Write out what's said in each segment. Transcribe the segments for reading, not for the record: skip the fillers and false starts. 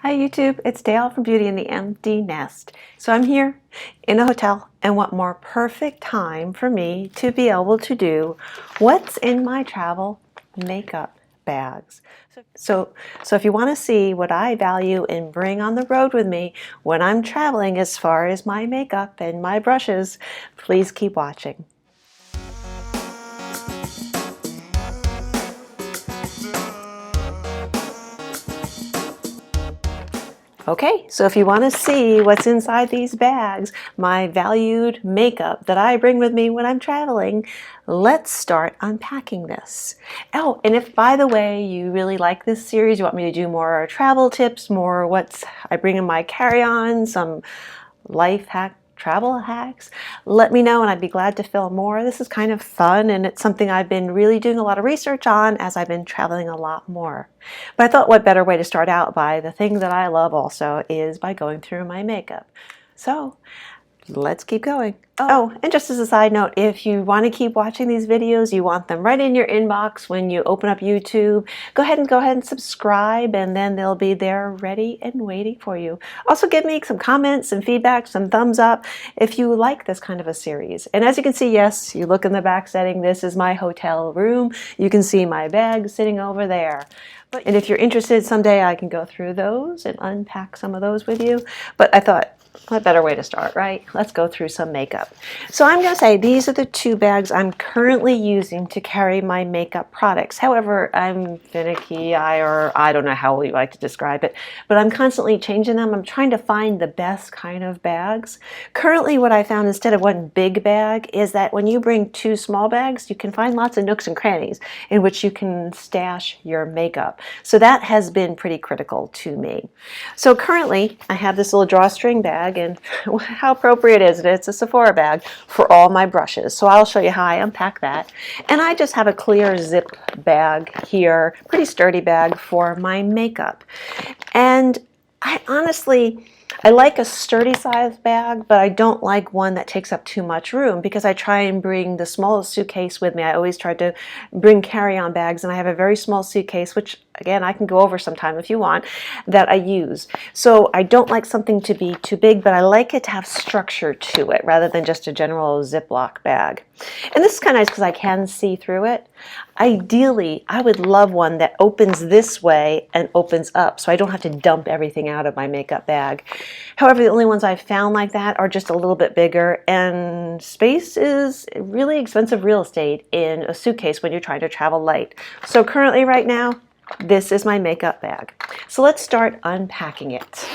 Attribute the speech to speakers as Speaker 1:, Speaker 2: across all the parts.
Speaker 1: Hi YouTube, it's Dale from Beauty in the Empty Nest. So I'm here in a hotel, and what more perfect time for me to be able to do what's in my travel makeup bags. So if you want to see what I value and bring on the road with me when I'm traveling as far as my makeup and my brushes, please keep watching. Okay, so if you want to see what's inside these bags, my valued makeup that I bring with me when I'm traveling, let's start unpacking this. Oh, and if by the way you really like this series, you want me to do more travel tips, more what's I bring in my carry-on, some life hack, travel hacks, let me know and I'd be glad to film more. This is kind of fun and it's something I've been really doing a lot of research on as I've been traveling a lot more. But I thought what better way to start out by the thing that I love also is by going through my makeup. So let's keep going. Oh, and just as a side note, if you want to keep watching these videos, you want them right in your inbox when you open up YouTube, go ahead and subscribe, and then they'll be there ready and waiting for you. Also give me some comments and feedback, some thumbs up if you like this kind of a series. And as you can see, yes, you look in the back setting, this is my hotel room. You can see my bag sitting over there. And if you're interested, someday I can go through those and unpack some of those with you. But I thought, what better way to start, right? Let's go through some makeup. So I'm going to say these are the two bags I'm currently using to carry my makeup products. However, I'm finicky, or I don't know how you like to describe it, but I'm constantly changing them. I'm trying to find the best kind of bags. Currently, what I found instead of one big bag is that when you bring two small bags, you can find lots of nooks and crannies in which you can stash your makeup. So that has been pretty critical to me. So currently, I have this little drawstring bag, and how appropriate is it? It's a Sephora bag for all my brushes. So I'll show you how I unpack that. And I just have a clear zip bag here, pretty sturdy bag for my makeup. And I honestly, I like a sturdy size bag, but I don't like one that takes up too much room because I try and bring the smallest suitcase with me. I always try to bring carry-on bags, and I have a very small suitcase, which again, I can go over sometime if you want, that I use. So I don't like something to be too big, but I like it to have structure to it rather than just a general Ziploc bag. And this is kind of nice because I can see through it. Ideally, I would love one that opens this way and opens up so I don't have to dump everything out of my makeup bag. However, the only ones I've found like that are just a little bit bigger, and space is really expensive real estate in a suitcase when you're trying to travel light. So currently right now, this is my makeup bag. So let's start unpacking it.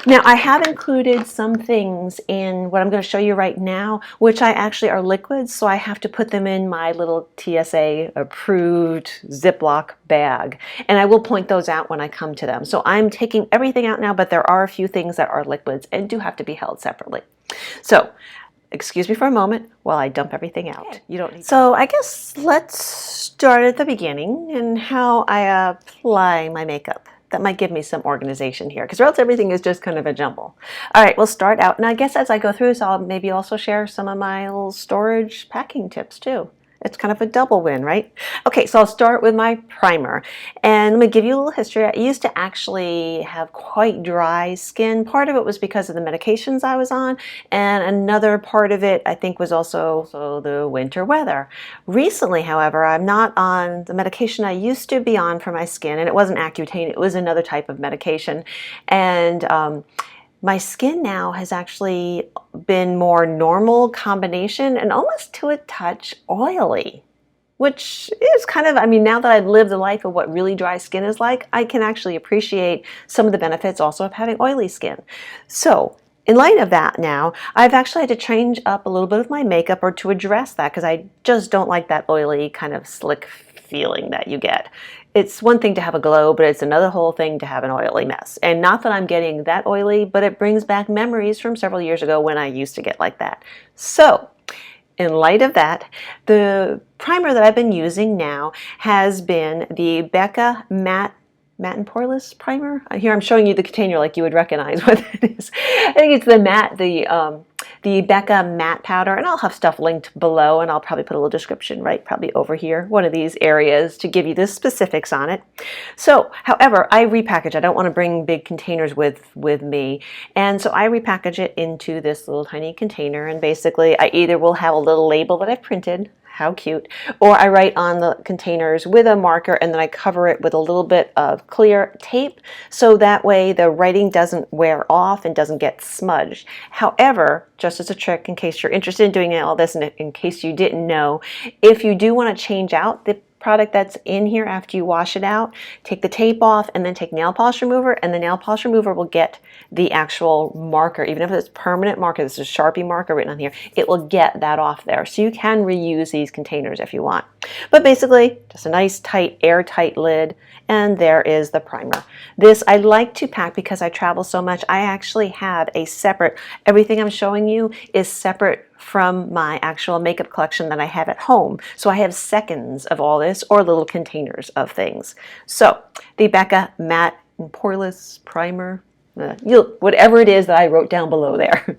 Speaker 1: Now I have included some things in what I'm going to show you right now, which I actually are liquids, so I have to put them in my little TSA approved Ziploc bag. And I will point those out when I come to them. So I'm taking everything out now, but there are a few things that are liquids and do have to be held separately. So excuse me for a moment while I dump everything out. You don't need. So I guess let's start at the beginning and how I apply my makeup. That might give me some organization here because or else everything is just kind of a jumble. All right, we'll start out. And I guess as I go through this, I'll maybe also share some of my little storage packing tips too. It's kind of a double win, right? Okay, so I'll start with my primer. And let me give you a little history. I used to actually have quite dry skin. Part of it was because of the medications I was on, and another part of it, I think, was also the winter weather. Recently, however, I'm not on the medication I used to be on for my skin, and it wasn't Accutane, it was another type of medication. And my skin now has actually been more normal combination and almost to a touch oily, which is kind of, I mean, now that I've lived the life of what really dry skin is like, I can actually appreciate some of the benefits also of having oily skin. So in light of that now, I've actually had to change up a little bit of my makeup or to address that because I just don't like that oily kind of slick feeling that you get. It's one thing to have a glow, but it's another whole thing to have an oily mess. And not that I'm getting that oily, but it brings back memories from several years ago when I used to get like that. So in light of that, the primer that I've been using now has been the BECCA Matte and Poreless primer. Here I'm showing you the container like you would recognize what it is. I think it's the matte, the the BECCA matte powder, and I'll have stuff linked below, and I'll probably put a little description right probably over here, one of these areas, to give you the specifics on it. So, however, I repackage. I don't want to bring big containers with me, and so I repackage it into this little tiny container, and basically I either will have a little label that I've printed, how cute, or I write on the containers with a marker, and then I cover it with a little bit of clear tape, so that way the writing doesn't wear off and doesn't get smudged. However, just as a trick, in case you're interested in doing all this, and in case you didn't know, if you do want to change out the product that's in here after you wash it out, take the tape off and then take nail polish remover, and the nail polish remover will get the actual marker. Even if it's permanent marker, this is a Sharpie marker written on here, it will get that off there. So you can reuse these containers if you want. But basically, just a nice tight, airtight lid, and there is the primer. This I like to pack because I travel so much. I actually have a separate, everything I'm showing you is separate from my actual makeup collection that I have at home. So I have seconds of all this, or little containers of things. So the BECCA Matte Poreless Primer, whatever it is that I wrote down below there.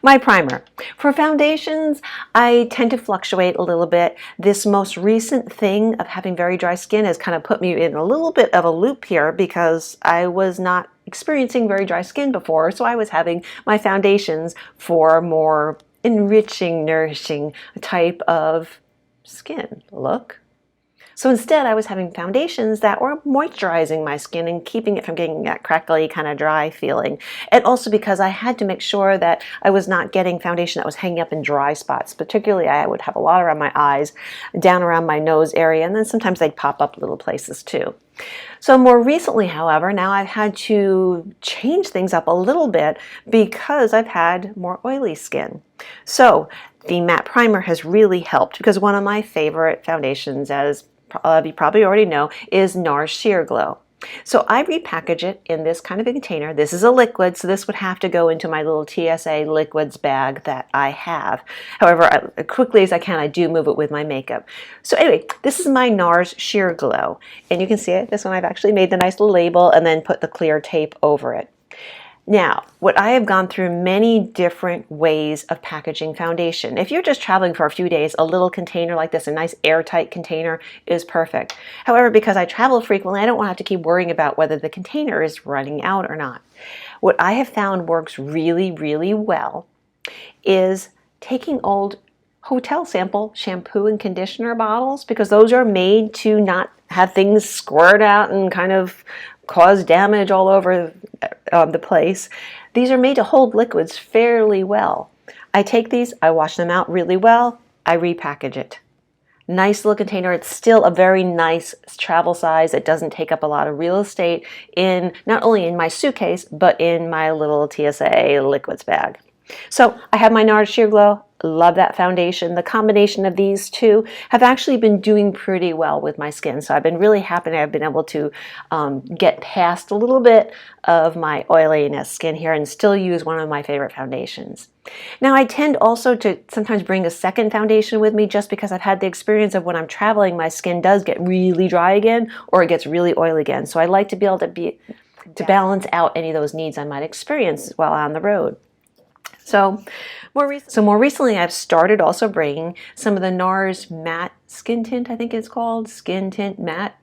Speaker 1: My primer. For foundations, I tend to fluctuate a little bit. This most recent thing of having very dry skin has kind of put me in a little bit of a loop here, because I was not experiencing very dry skin before, so I was having my foundations for more enriching, nourishing type of skin look. So instead, I was having foundations that were moisturizing my skin and keeping it from getting that crackly, kind of dry feeling. And also because I had to make sure that I was not getting foundation that was hanging up in dry spots. Particularly, I would have a lot around my eyes, down around my nose area, and then sometimes they'd pop up little places too. So more recently, however, now I've had to change things up a little bit because I've had more oily skin. So the matte primer has really helped, because one of my favorite foundations, as you probably already know, is NARS Sheer Glow. So I repackage it in this kind of a container. This is a liquid, so this would have to go into my little TSA liquids bag that I have. However, as quickly as I can, I do move it with my makeup. So anyway, this is my NARS Sheer Glow, and you can see it. This one I've actually made the nice little label and then put the clear tape over it. Now, what I have gone through many different ways of packaging foundation. If you're just traveling for a few days, a little container like this, a nice airtight container, is perfect. However, because I travel frequently, I don't want to have to keep worrying about whether the container is running out or not. What I have found works really, really well is taking old hotel sample shampoo and conditioner bottles, because those are made to not have things squirt out and kind of cause damage all over the place. These are made to hold liquids fairly well. I take these, I wash them out really well, I repackage it. Nice little container. It's still a very nice travel size. It doesn't take up a lot of real estate, in not only in my suitcase, but in my little TSA liquids bag. So I have my NARS Sheer Glow. Love that foundation. The combination of these two have actually been doing pretty well with my skin. So I've been really happy I've been able to get past a little bit of my oiliness skin here and still use one of my favorite foundations. Now, I tend also to sometimes bring a second foundation with me, just because I've had the experience of when I'm traveling, my skin does get really dry again, or it gets really oily again. So I like to be able to balance out any of those needs I might experience while on the road. So more recently, I've started also bringing some of the NARS Matte Skin Tint, I think it's called, Skin Tint Matte.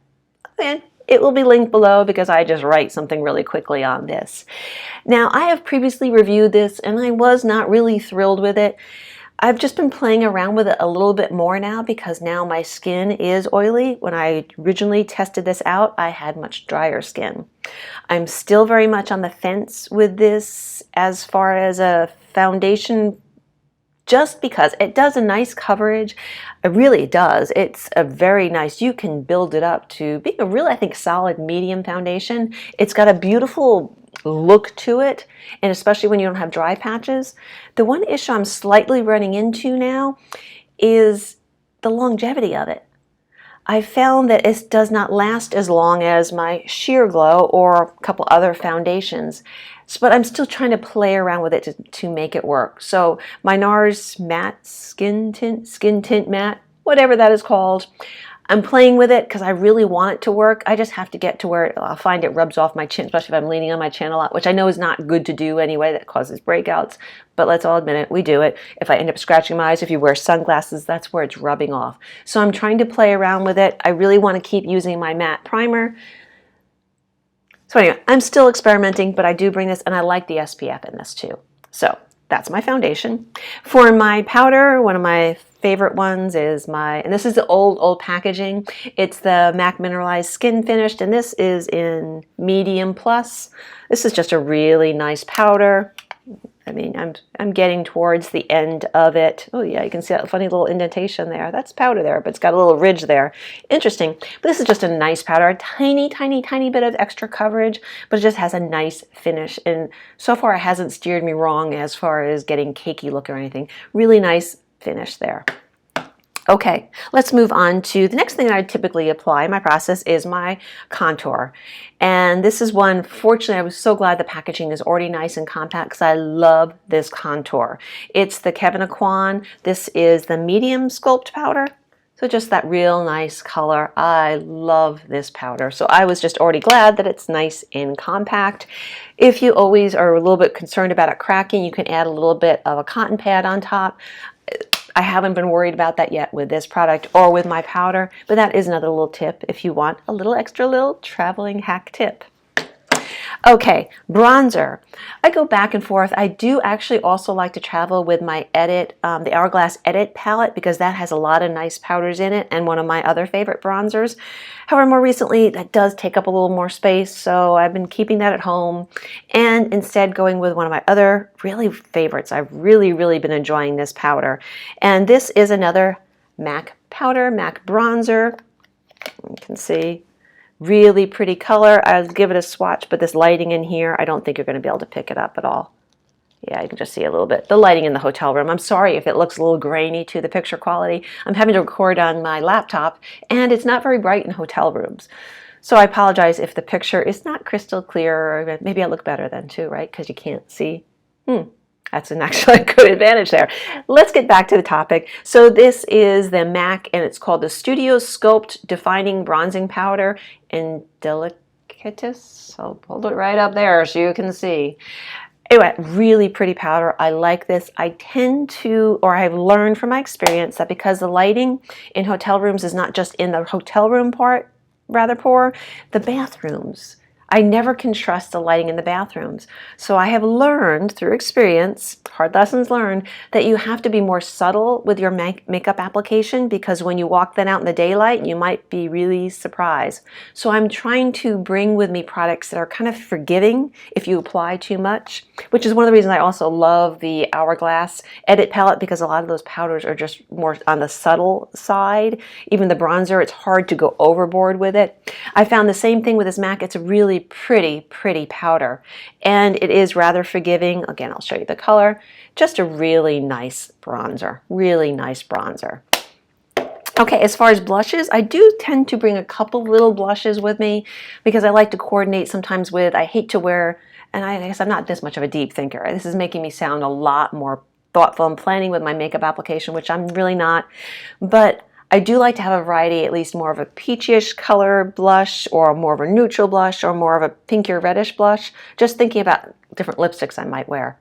Speaker 1: And it will be linked below, because I just write something really quickly on this. Now, I have previously reviewed this, and I was not really thrilled with it. I've just been playing around with it a little bit more now, because now my skin is oily. When I originally tested this out, I had much drier skin. I'm still very much on the fence with this as far as a foundation, just because it does a nice coverage. It really does. It's a very nice, you can build it up to being a really, I think, solid medium foundation. It's got a beautiful look to it, and especially when you don't have dry patches. The one issue I'm slightly running into now is the longevity of it. I found that it does not last as long as my Sheer Glow or a couple other foundations, but I'm still trying to play around with it to make it work. So my NARS Matte Skin Tint Matte, whatever that is called, I'm playing with it because I really want it to work. I just have to get to where I'll find it rubs off my chin, especially if I'm leaning on my chin a lot, which I know is not good to do anyway. That causes breakouts. But let's all admit it, we do it. If I end up scratching my eyes, if you wear sunglasses, that's where it's rubbing off. So I'm trying to play around with it. I really want to keep using my matte primer. So anyway, I'm still experimenting, but I do bring this, and I like the SPF in this too. So that's my foundation. For my powder, one of my favorite ones is and this is the old packaging. It's the MAC Mineralized Skin Finished, and this is in medium plus. This is just a really nice powder. I mean, I'm getting towards the end of it. Oh yeah, you can see that funny little indentation there. That's powder there, but it's got a little ridge there. Interesting. But this is just a nice powder. A tiny, tiny, tiny bit of extra coverage, but it just has a nice finish. And so far, it hasn't steered me wrong as far as getting cakey look or anything. Really nice finish there. Okay, let's move on to the next thing that I typically apply. My process is my contour. And this is one, fortunately, I was so glad the packaging is already nice and compact because I love this contour. It's the Kevyn Aucoin. This is the medium sculpt powder. So just that real nice color. I love this powder. So I was just already glad that it's nice and compact. If you always are a little bit concerned about it cracking, you can add a little bit of a cotton pad on top. I haven't been worried about that yet with this product or with my powder, but that is another little tip if you want a little extra little traveling hack tip. Okay, bronzer. I go back and forth. I do actually also like to travel with my Edit, the Hourglass Edit palette, because that has a lot of nice powders in it and one of my other favorite bronzers. However, more recently, that does take up a little more space, so I've been keeping that at home and instead going with one of my other really favorites. I've really been enjoying this powder. And this is another MAC powder, MAC bronzer. You can see. Really pretty color. I'll give it a swatch, but this lighting in here, I don't think you're going to be able to pick it up at all. Yeah, you can just see a little bit. The lighting in the hotel room. I'm sorry if it looks a little grainy to the picture quality. I'm having to record on my laptop, and it's not very bright in hotel rooms. So I apologize if the picture is not crystal clear, or maybe I look better then too, right? Because you can't see. That's actually a good advantage there. Let's get back to the topic. So this is the MAC, and it's called the Studio Sculpt Defining Bronzing Powder in Delicatus. I'll hold it right up there so you can see. Anyway, really pretty powder. I like this. I tend to, or I've learned from my experience that because the lighting in hotel rooms is not just in the hotel room part, rather poor, the bathrooms. I never can trust the lighting in the bathrooms. So I have learned through experience, hard lessons learned, that you have to be more subtle with your makeup application, because when you walk that out in the daylight, you might be really surprised. So I'm trying to bring with me products that are kind of forgiving if you apply too much, which is one of the reasons I also love the Hourglass Edit palette, because a lot of those powders are just more on the subtle side. Even the bronzer, it's hard to go overboard with it. I found the same thing with this MAC. It's a really pretty powder, and it is rather forgiving. Again, I'll show you the color. Just a really nice bronzer. Okay, as far as blushes, I do tend to bring a couple little blushes with me because I like to coordinate sometimes with, I hate to wear, and I guess I'm not this much of a deep thinker. This is making me sound a lot more thoughtful and planning with my makeup application, which I'm really not, but I do like to have a variety, at least more of a peachish color blush, or more of a neutral blush, or more of a pinkier reddish blush, just thinking about different lipsticks I might wear.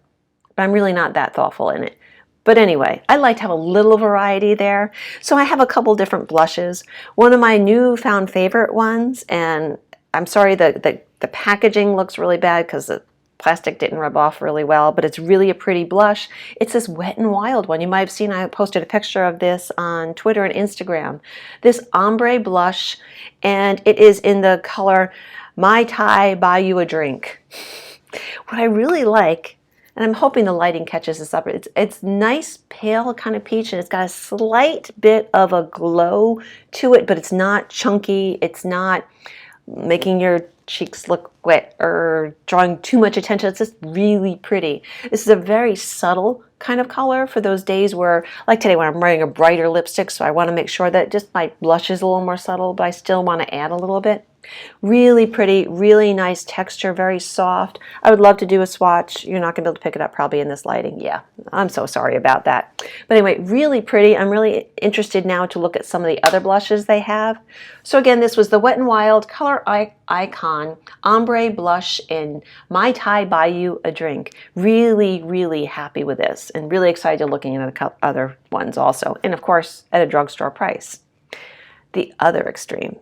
Speaker 1: But I'm really not that thoughtful in it. But anyway, I like to have a little variety there. So I have a couple different blushes. One of my newfound favorite ones, and I'm sorry the packaging looks really bad because the plastic didn't rub off really well, but it's really a pretty blush. It's this Wet n Wild one. You might have seen I posted a picture of this on Twitter and Instagram. This ombre blush, and it is in the color Mai Tai Buy You a Drink. What I really like, and I'm hoping the lighting catches this up, it's nice pale kind of peach, and it's got a slight bit of a glow to it, but it's not chunky. It's not making your cheeks look wet or drawing too much attention. It's just really pretty. This is a very subtle kind of color for those days where, like today, when I'm wearing a brighter lipstick, so I want to make sure that just my blush is a little more subtle, but I still want to add a little bit. Really pretty, really nice texture, very soft. I would love to do a swatch. You're not going to be able to pick it up probably in this lighting. Yeah, I'm so sorry about that. But anyway, really pretty. I'm really interested now to look at some of the other blushes they have. So again, this was the Wet n Wild Color Icon Ombre Blush in My Thai Buy You a Drink. Really, really happy with this and really excited looking at the other ones also. And of course, at a drugstore price. The other extreme.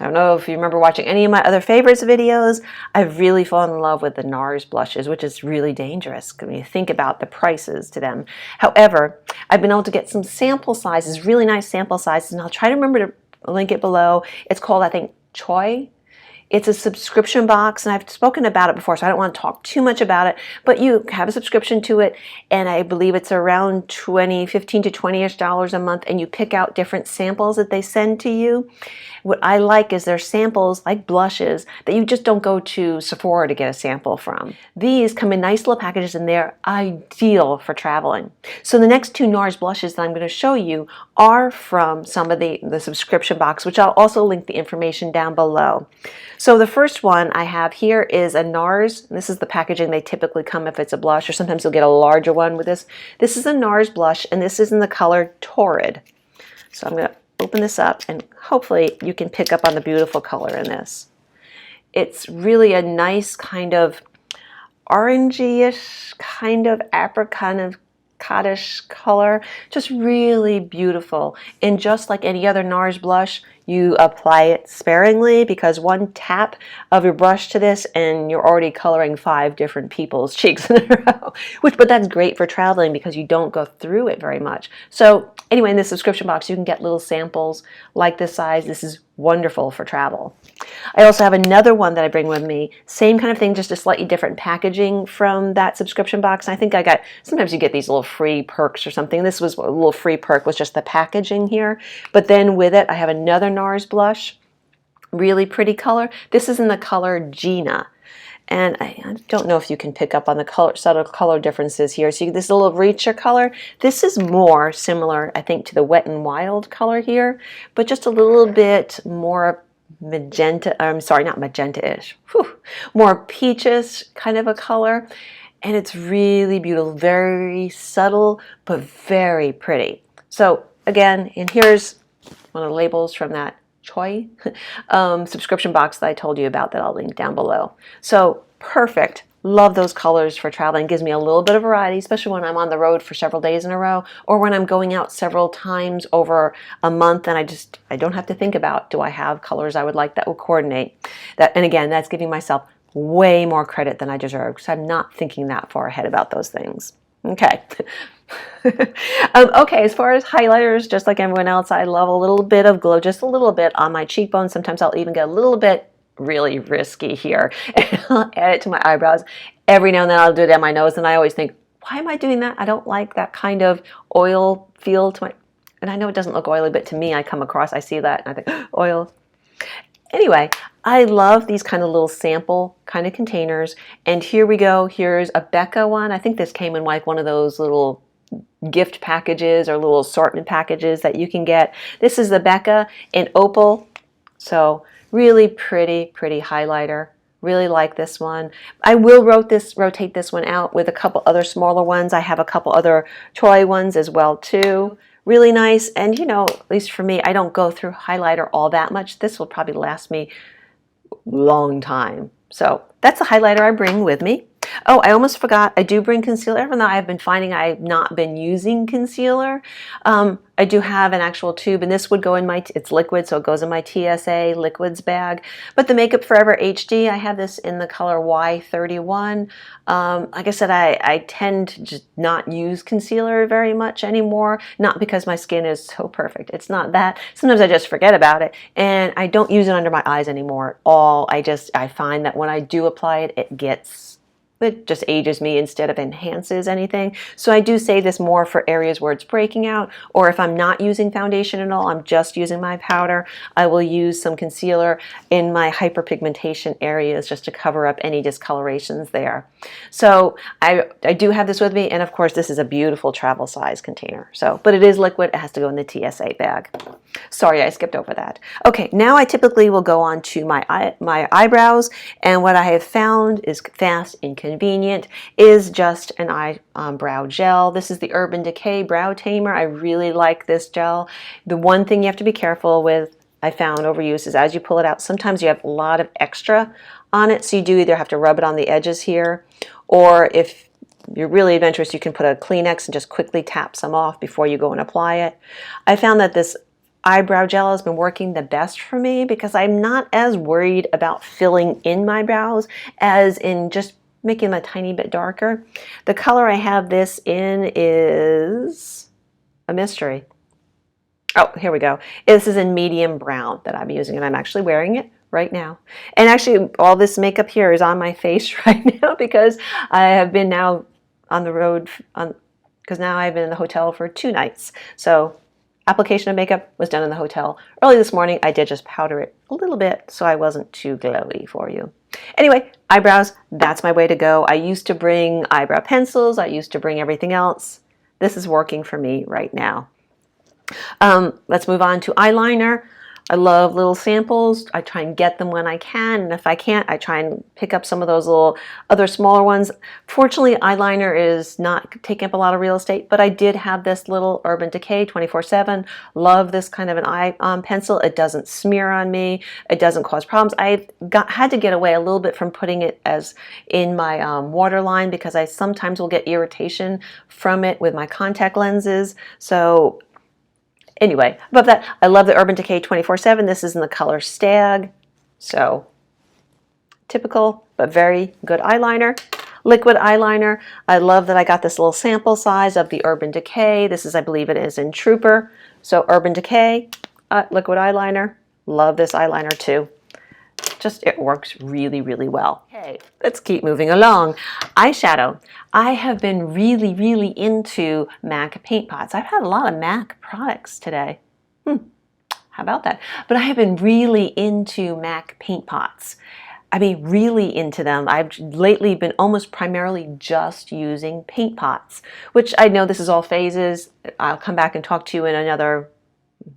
Speaker 1: I don't know if you remember watching any of my other favorites videos. I've really fallen in love with the NARS blushes, which is really dangerous when you think about the prices to them. However, I've been able to get some sample sizes, really nice sample sizes, and I'll try to remember to link it below. It's called, I think, Choi. It's a subscription box, and I've spoken about it before, so I don't want to talk too much about it, but you have a subscription to it, and I believe it's around $15 to $20-ish a month, and you pick out different samples that they send to you. What I like is there's samples, like blushes, that you just don't go to Sephora to get a sample from. These come in nice little packages, and they're ideal for traveling. So the next two NARS blushes that I'm going to show you are from some of the subscription box, which I'll also link the information down below. So the first one I have here is a NARS. This is the packaging they typically come if it's a blush, or sometimes you'll get a larger one with this. This is a NARS blush, and this is in the color Torrid. So I'm going to open this up, and hopefully you can pick up on the beautiful color in this. It's really a nice kind of orangey-ish, kind of apricot-ish color. Just really beautiful. And just like any other NARS blush, you apply it sparingly, because one tap of your brush to this and you're already coloring 5 different people's cheeks in a row. But that's great for traveling because you don't go through it very much. So anyway, in the subscription box you can get little samples like this size. This is wonderful for travel. I also have another one that I bring with me. Same kind of thing, just a slightly different packaging from that subscription box. I think I got, sometimes you get these little free perks or something. This was a little free perk, was just the packaging here. But then with it, I have another NARS blush. Really pretty color. This is in the color Gina. And I don't know if you can pick up on the subtle color differences here. So this is a little richer color. This is more similar, I think, to the Wet n Wild color here, but just a little bit more magenta, I'm sorry, not magenta-ish, more peaches kind of a color. And it's really beautiful, very subtle, but very pretty. So again, and here's one of the labels from that Choi subscription box that I told you about that I'll link down below. So perfect. Love those colors for traveling. Gives me a little bit of variety, especially when I'm on the road for several days in a row, or when I'm going out several times over a month and I don't have to think about, do I have colors I would like that will coordinate. And again, that's giving myself way more credit than I deserve, because I'm not thinking that far ahead about those things. Okay. Okay, as far as highlighters, just like everyone else, I love a little bit of glow, just a little bit on my cheekbones. Sometimes I'll even get a little bit really risky here, and I'll add it to my eyebrows. Every now and then I'll do it on my nose, and I always think, why am I doing that? I don't like that kind of oil feel to my, and I know it doesn't look oily, but to me, I see that, and I think, oil. Anyway, I love these kind of little sample kind of containers, and here we go. Here's a BECCA one. I think this came in like one of those little gift packages or little assortment packages that you can get. This is the BECCA in OPAL. So really pretty highlighter. Really like this one. I will rotate this one out with a couple other smaller ones. I have a couple other Choi ones as well too. Really nice. And you know, at least for me, I don't go through highlighter all that much. This will probably last me a long time. So that's a highlighter I bring with me. Oh, I almost forgot, I do bring concealer. Even though I've been finding I've not been using concealer, I do have an actual tube, and this would go in my, it's liquid, so it goes in my TSA liquids bag. But the Makeup Forever HD, I have this in the color Y31. Like I said, I tend to just not use concealer very much anymore, not because my skin is so perfect. It's not that. Sometimes I just forget about it, and I don't use it under my eyes anymore at all. I find that when I do apply it, it gets it just ages me instead of enhances anything. So I do say this more for areas where it's breaking out, or if I'm not using foundation at all, I'm just using my powder, I will use some concealer in my hyperpigmentation areas just to cover up any discolorations there. So I do have this with me, and of course this is a beautiful travel size container. So, but it is liquid, it has to go in the TSA bag. Sorry, I skipped over that. Okay, now I typically will go on to my eyebrows, and what I have found is fast and convenient is just an brow gel. This is the Urban Decay Brow Tamer. I really like this gel. The one thing you have to be careful with, I found overuse, is as you pull it out, sometimes you have a lot of extra on it, so you do either have to rub it on the edges here, or if you're really adventurous, you can put a Kleenex and just quickly tap some off before you go and apply it. I found that this eyebrow gel has been working the best for me because I'm not as worried about filling in my brows as in just making them a tiny bit darker. The color I have this in is a mystery. Oh, here we go. This is in medium brown that I'm using, and I'm actually wearing it right now. And actually all this makeup here is on my face right now because I have been now on the road, because now I've been in the hotel for 2 nights. So application of makeup was done in the hotel. Early this morning, I did just powder it a little bit so I wasn't too glowy for you. Anyway, eyebrows, that's my way to go. I used to bring eyebrow pencils. I used to bring everything else. This is working for me right now. Let's move on to eyeliner. I love little samples. I try and get them when I can, and if I can't, I try and pick up some of those little other smaller ones. Fortunately, eyeliner is not taking up a lot of real estate, but I did have this little Urban Decay 24/7. Love this kind of an eye pencil. It doesn't smear on me. It doesn't cause problems. I had to get away a little bit from putting it as in my waterline because I sometimes will get irritation from it with my contact lenses. So anyway, above that, I love the Urban Decay 24/7. This is in the color Stag. So typical, but very good eyeliner. Liquid eyeliner. I love that I got this little sample size of the Urban Decay. This is, I believe it is in Trooper. So Urban Decay, liquid eyeliner. Love this eyeliner too. Just, it works really, really well. Okay, let's keep moving along. Eyeshadow. I have been really, really into MAC paint pots. I've had a lot of MAC products today. How about that? But I have been really into MAC paint pots. I mean, really into them. I've lately been almost primarily just using paint pots, which I know this is all phases. I'll come back and talk to you in another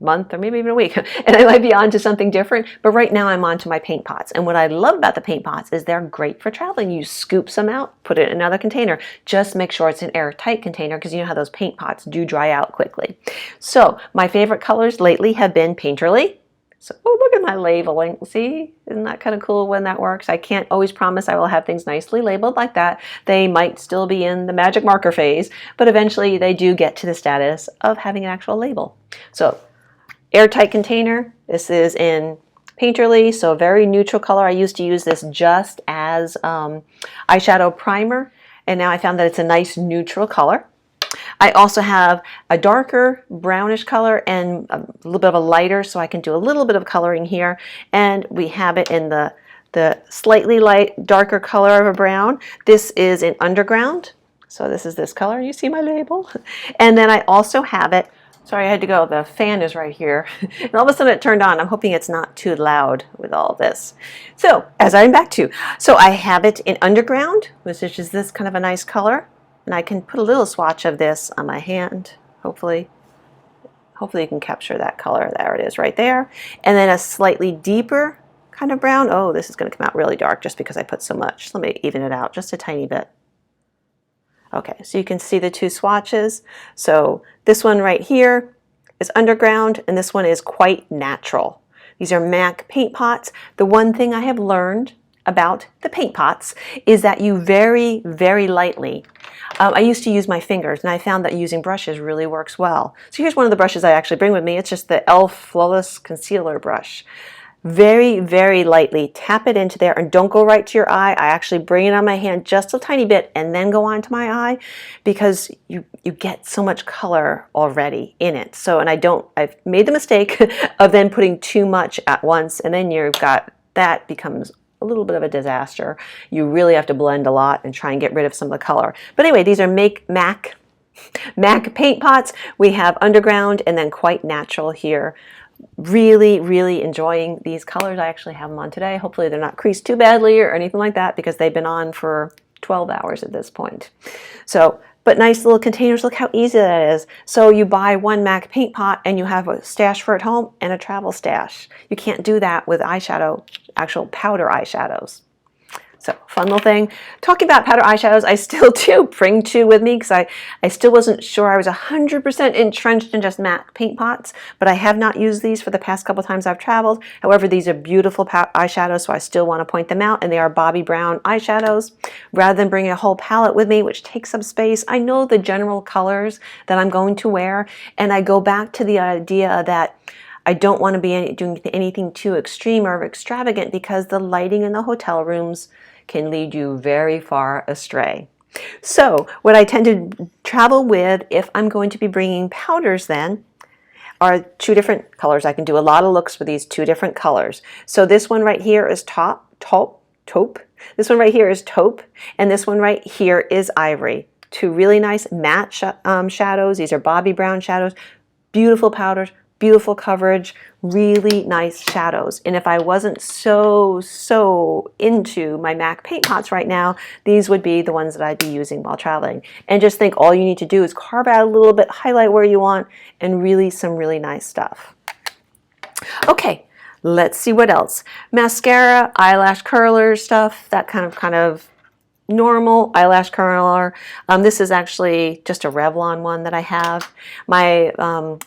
Speaker 1: month or maybe even a week and I might be on to something different, but right now I'm on to my paint pots. And what I love about the paint pots is they're great for traveling. You scoop some out, put it in another container. Just make sure it's an airtight container because you know how those paint pots do dry out quickly. So my favorite colors lately have been Painterly. So, oh, look at my labeling. See, isn't that kind of cool when that works? I can't always promise I will have things nicely labeled like that. They might still be in the magic marker phase, but eventually they do get to the status of having an actual label. So airtight container. This is in Painterly, so very neutral color. I used to use this just as eyeshadow primer, and now I found that it's a nice neutral color. I also have a darker brownish color and a little bit of a lighter, so I can do a little bit of coloring here. And we have it in the slightly light, darker color of a brown. This is in Underground, so this is this color. You see my label? And then I also have it. Sorry, I had to go. The fan is right here. And all of a sudden it turned on. I'm hoping it's not too loud with all this. So, as I'm back to, so I have it in Underground, which is this kind of a nice color. And I can put a little swatch of this on my hand, hopefully. Hopefully you can capture that color. There it is right there. And then a slightly deeper kind of brown. Oh, this is going to come out really dark just because I put so much. Let me even it out just a tiny bit. Okay, so you can see the two swatches. So this one right here is Underground, and this one is Quite Natural. These are MAC paint pots. The one thing I have learned about the paint pots is that you very, very lightly. I used to use my fingers, and I found that using brushes really works well. So here's one of the brushes I actually bring with me. It's just the E.L.F. Flawless Concealer Brush. Very, very lightly tap it into there, and don't go right to your eye. I actually bring it on my hand just a tiny bit and then go on to my eye because you get so much color already in it. So, and I've made the mistake of then putting too much at once, and then you've got, that becomes a little bit of a disaster. You really have to blend a lot and try and get rid of some of the color. But anyway, these are MAC paint pots. We have Underground and then Quite Natural here. Really, really enjoying these colors. I actually have them on today. Hopefully they're not creased too badly or anything like that, because they've been on for 12 hours at this point. So, but nice little containers. Look how easy that is. So you buy one MAC paint pot and you have a stash for at home and a travel stash. You can't do that with eyeshadow, actual powder eyeshadows. So fun little thing. Talking about powder eyeshadows, I still do bring two with me because I still wasn't sure I was 100% entrenched in just MAC paint pots, but I have not used these for the past couple times I've traveled. However, these are beautiful eyeshadows, so I still want to point them out, and they are Bobbi Brown eyeshadows. Rather than bringing a whole palette with me, which takes up space, I know the general colors that I'm going to wear, and I go back to the idea that I don't want to be doing anything too extreme or extravagant, because the lighting in the hotel rooms can lead you very far astray. So what I tend to travel with, if I'm going to be bringing powders then, are two different colors. I can do a lot of looks with these two different colors. So this one right here is Taupe. This one right here is Taupe, and this one right here is Ivory. Two really nice matte shadows. These are Bobbi Brown shadows. Beautiful powders, beautiful coverage, really nice shadows. And if I wasn't so into my MAC paint pots right now, these would be the ones that I'd be using while traveling. And just think, all you need to do is carve out a little bit, highlight where you want, and really some really nice stuff. Okay, let's see what else. Mascara, eyelash curler stuff, that kind of normal eyelash curler. This is actually just a Revlon one that I have. My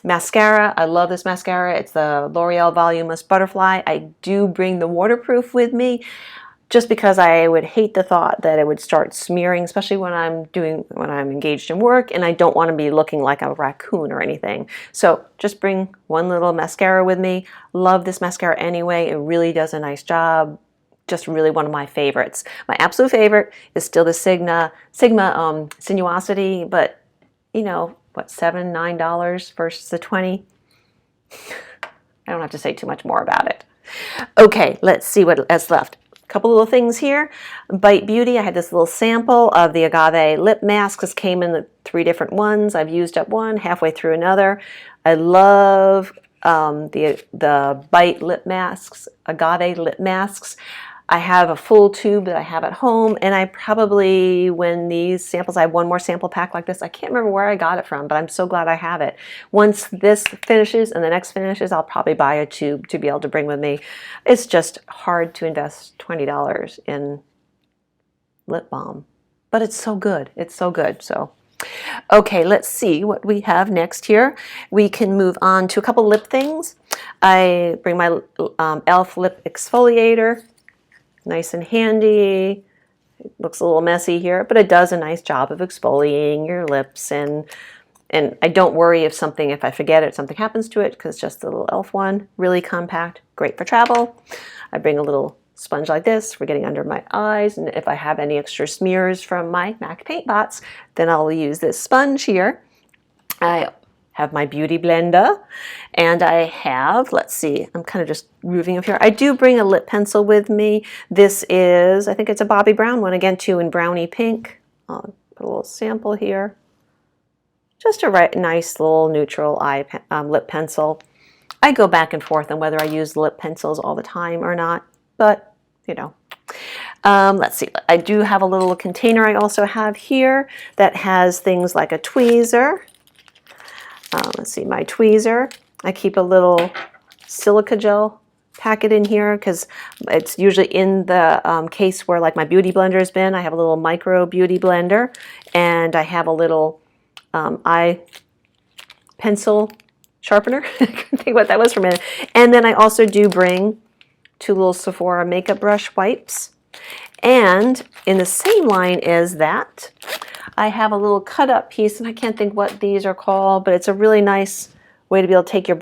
Speaker 1: mascara, I love this mascara. It's the L'Oreal Voluminous Butterfly. I do bring the waterproof with me, just because I would hate the thought that it would start smearing, especially when I'm engaged in work, and I don't want to be looking like a raccoon or anything. So just bring one little mascara with me. Love this mascara anyway. It really does a nice job. Just really one of my favorites. My absolute favorite is still the Sigma Sinuosity, but you know what, $7, $9 versus the 20. I don't have to say too much more about it. Okay, let's see what else left. A couple little things here. Bite Beauty, I had this little sample of the Agave lip mask. This came in the 3 different ones. I've used up one, halfway through another. I love the Bite lip masks, Agave lip masks. I have a full tube that I have at home, and I probably, when these samples, I have one more sample pack like this. I can't remember where I got it from, but I'm so glad I have it. Once this finishes and the next finishes, I'll probably buy a tube to be able to bring with me. It's just hard to invest $20 in lip balm, but it's so good. It's so good. So, okay, let's see what we have next here. We can move on to a couple lip things. I bring my E.L.F. lip exfoliator. Nice and handy. It looks a little messy here, but it does a nice job of exfoliating your lips, and I don't worry if I forget it, something happens to it, because just the little E.L.F. one, really compact, great for travel. I bring a little sponge like this for getting under my eyes, and if I have any extra smears from my MAC paint pots, then I'll use this sponge here. I have my beauty blender, and I have, let's see, I'm kind of just moving up here. I do bring a lip pencil with me. This is, I think it's a Bobbi Brown one, again, too, in Brownie Pink. I'll put a little sample here. Just a nice little neutral lip pencil. I go back and forth on whether I use lip pencils all the time or not, but, you know. Let's see, I do have a little container I also have here that has things like a tweezer. Let's see, my tweezer. I keep a little silica gel packet in here because it's usually in the case where like my beauty blender has been. I have a little micro beauty blender, and I have a little eye pencil sharpener. I couldn't think what that was for a minute. And then I also do bring 2 little Sephora makeup brush wipes. And in the same line as that, I have a little cut up piece, and I can't think what these are called, but it's a really nice way to be able to take your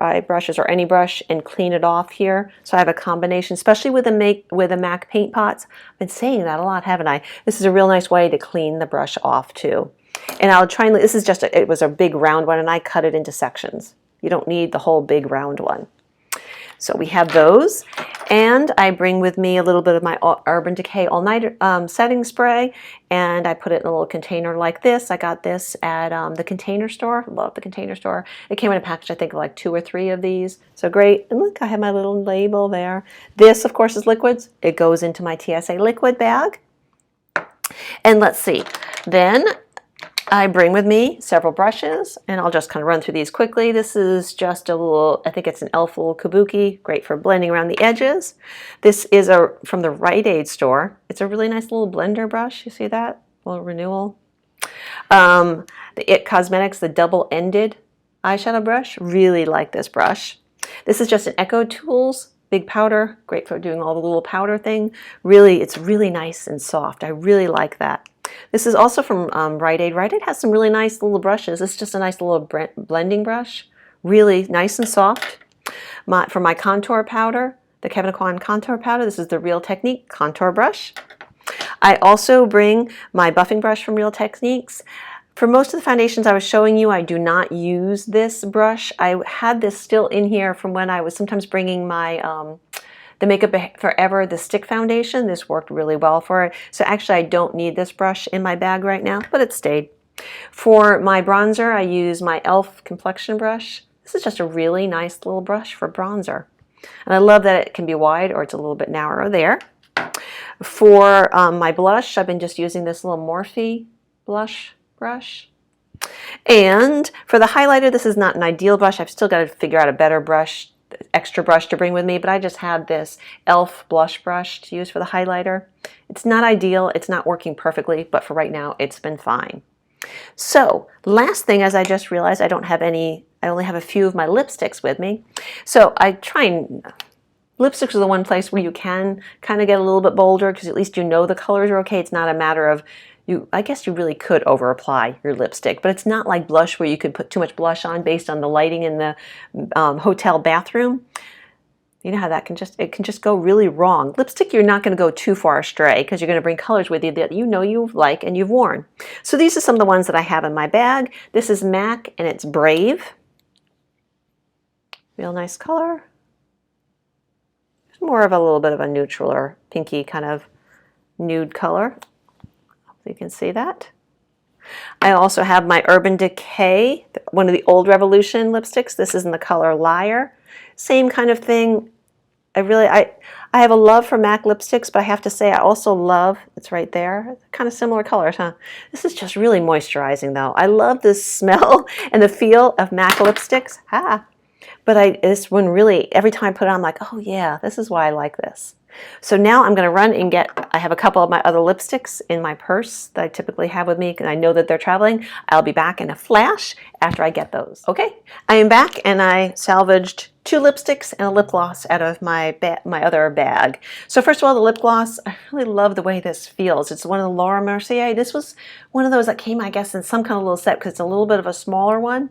Speaker 1: eye brushes or any brush and clean it off here. So I have a combination, especially with the MAC paint pots. I've been saying that a lot, haven't I? This is a real nice way to clean the brush off too. And I'll try and, this is just, it was a big round one, and I cut it into sections. You don't need the whole big round one. So we have those, and I bring with me a little bit of my Urban Decay All Night setting spray, and I put it in a little container like this. I got this at the Container Store. Love the Container Store. It came in a package, I think, of like 2 or 3 of these. So great. And look, I have my little label there. This, of course, is liquids. It goes into my TSA liquid bag. And let's see. Then I bring with me several brushes, and I'll just kind of run through these quickly. This is just a little, I think it's an E.L.F. little kabuki, great for blending around the edges. This is from the Rite Aid store. It's a really nice little blender brush. You see that? A little renewal. The IT Cosmetics, the double-ended eyeshadow brush. Really like this brush. This is just an Echo Tools big powder, great for doing all the little powder thing. Really, it's really nice and soft. I really like that. This is also from Rite Aid. Rite Aid has some really nice little brushes. It's just a nice little blending brush. Really nice and soft. For my contour powder, the Kevyn Aucoin contour powder, this is the Real Technique contour brush. I also bring my buffing brush from Real Techniques. For most of the foundations I was showing you, I do not use this brush. I had this still in here from when I was sometimes bringing my the Makeup Forever, the stick foundation. This worked really well for it. So actually I don't need this brush in my bag right now, but it stayed. For my bronzer, I use my E.L.F. complexion brush. This is just a really nice little brush for bronzer. And I love that it can be wide or it's a little bit narrower there. For my blush, I've been just using this little Morphe blush brush. And for the highlighter, this is not an ideal brush. I've still got to figure out a better brush, extra brush to bring with me, but I just had this E.L.F. blush brush to use for the highlighter. It's not ideal, it's not working perfectly, but for right now, it's been fine. So, last thing, as I just realized, I don't have any, I only have a few of my lipsticks with me. So I try and, lipsticks are the one place where you can kind of get a little bit bolder because at least you know the colors are okay. It's not a matter of, I guess you really could over apply your lipstick, but it's not like blush where you could put too much blush on based on the lighting in the hotel bathroom. You know how that can just go really wrong. Lipstick, you're not going to go too far astray because you're going to bring colors with you that you know you like and you've worn. So these are some of the ones that I have in my bag. This is MAC and it's Brave. Real nice color. It's more of a little bit of a neutral or pinky kind of nude color. You can see that. I also have my Urban Decay, one of the old Revolution lipsticks. This is in the color Liar. Same kind of thing. I have a love for MAC lipsticks, but I have to say I also love, it's right there, kind of similar colors, huh? This is just really moisturizing though. I love the smell and the feel of MAC lipsticks. But this one really, every time I put it on, I'm like, oh yeah, this is why I like this. So now I'm going to run and I have a couple of my other lipsticks in my purse that I typically have with me because I know that they're traveling. I'll be back in a flash after I get those. Okay, I am back and I salvaged 2 lipsticks and a lip gloss out of my other bag. So first of all, the lip gloss, I really love the way this feels. It's one of the Laura Mercier. This was one of those that came, I guess, in some kind of little set because it's a little bit of a smaller one.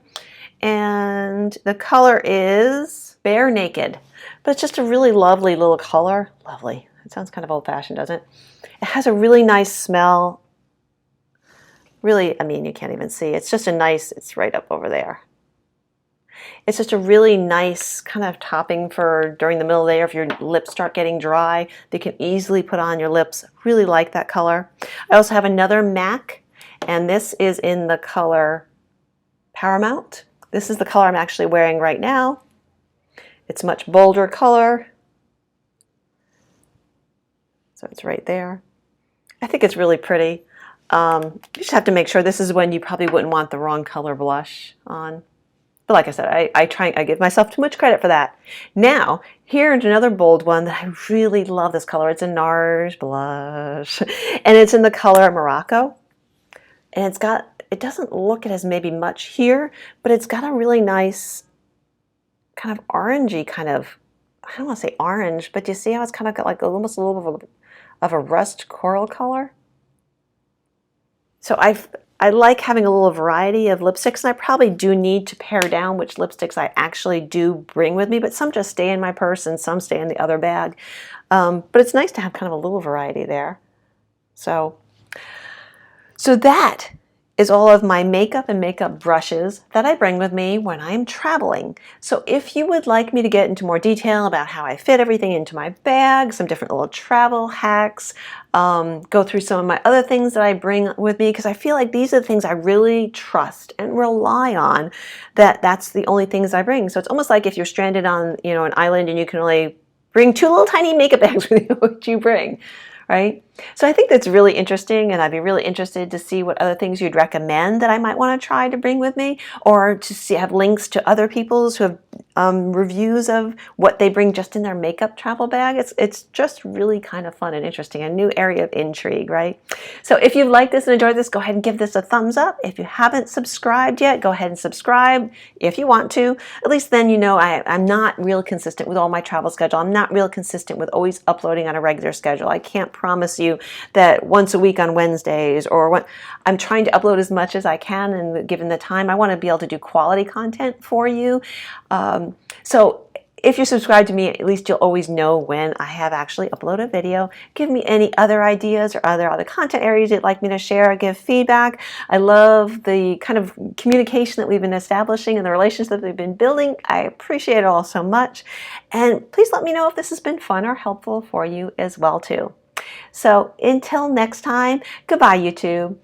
Speaker 1: And the color is Bare Naked. But it's just a really lovely little color. Lovely. It sounds kind of old-fashioned, doesn't it? It has a really nice smell. Really, I mean, you can't even see. It's just a nice, it's right up over there. It's just a really nice kind of topping for during the middle of the day, or if your lips start getting dry, they can easily put on your lips. Really like that color. I also have another MAC, and this is in the color Paramount. This is the color I'm actually wearing right now. It's a much bolder color. So it's right there. I think it's really pretty. You just have to make sure this is when you probably wouldn't want the wrong color blush on. But like I said, I give myself too much credit for that. Now, here's another bold one that I really love this color. It's a NARS blush. And it's in the color Morocco. And it doesn't look it has maybe much here, but it's got a really nice kind of orangey kind of, I don't want to say orange, but you see how it's kind of got like almost a little bit of a rust coral color? So I like having a little variety of lipsticks, and I probably do need to pare down which lipsticks I actually do bring with me, but some just stay in my purse and some stay in the other bag. But it's nice to have kind of a little variety there. So that is all of my makeup and makeup brushes that I bring with me when I'm traveling. So if you would like me to get into more detail about how I fit everything into my bag, some different little travel hacks, go through some of my other things that I bring with me, because I feel like these are the things I really trust and rely on, that's the only things I bring. So it's almost like if you're stranded on, you know, an island and you can only bring 2 little tiny makeup bags with you, what you bring, right? So I think that's really interesting, and I'd be really interested to see what other things you'd recommend that I might want to try to bring with me, or to see, have links to other people's who have reviews of what they bring just in their makeup travel bag. It's just really kind of fun and interesting, a new area of intrigue, right? So if you've liked this and enjoyed this, go ahead and give this a thumbs up. If you haven't subscribed yet, go ahead and subscribe if you want to. At least then you know I'm not real consistent with all my travel schedule. I'm not real consistent with always uploading on a regular schedule. I can't promise you that once a week on Wednesdays, or when I'm trying to upload as much as I can, and given the time, I want to be able to do quality content for you. So if you subscribe to me, at least you'll always know when I have actually uploaded a video. Give me any other ideas or other content areas you'd like me to share, give feedback. I love the kind of communication that we've been establishing and the relationships that we've been building. I appreciate it all so much. And please let me know if this has been fun or helpful for you as well too. So until next time, goodbye YouTube.